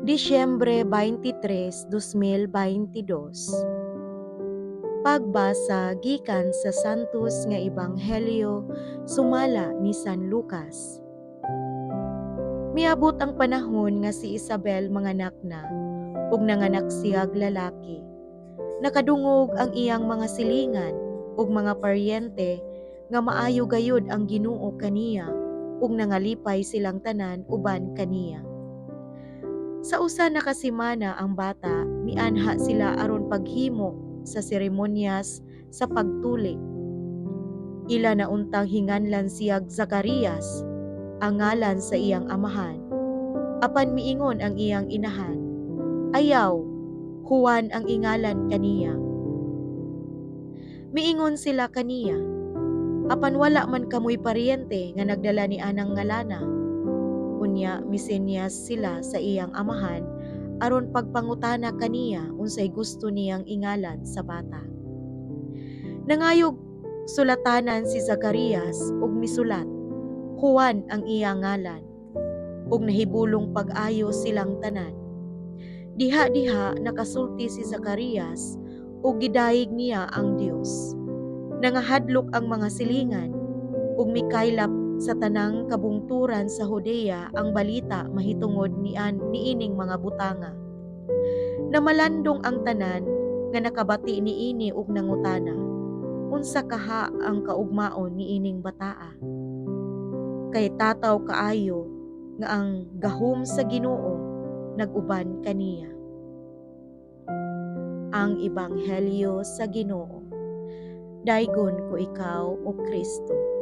Disyembre 23, 2022. Pagbasa gikan sa Santos nga Ebanghelyo sumala ni San Lucas. Miabot ang panahon nga si Isabel manganak na, ug nanganak siyag lalaki. Nakadungog ang iyang mga silingan ug mga paryente nga maayo gayud ang Ginoo kaniya, ug nangalipay silang tanan uban kaniya. Sa usa na ka semana ang bata, mianha sila aron paghimo sa seremonyas sa pagtuli. Ila na untang hinganlan siyag Zacarias, ang ngalan sa iyang amahan. Apan miingon ang iyang inahan, ayaw, Juan ang ingalan kaniya. Miingon sila kaniya, apan wala man kamoy paryente nga nagdala ni anang ngalana. Unya misenyas sila sa iyang amahan aron pagpangutana kaniya unsay gusto niyang ingalan sa bata. Nangayog sulatanan si Zacarias ug misulat, Juan ang iyang ngalan, ug nahibulong pag-ayo silang tanan. Diha-diha nakasulti si Zacarias ug gidayeg niya ang Dios. Nangahadlok ang mga silingan ug mikaylap sa tanang kabungturan sa Judea ang balita mahitungod niining mga butanga. Namalandong ang tanan nga nakabati niini ug nangutana, unsa kaha ang kaugmaon niining bataa? Kay tataw kaayo nga ang gahom sa Ginoo naguban kaniya. Ang Ebanghelyo sa Ginoo. Daygon ko ikaw, O Kristo.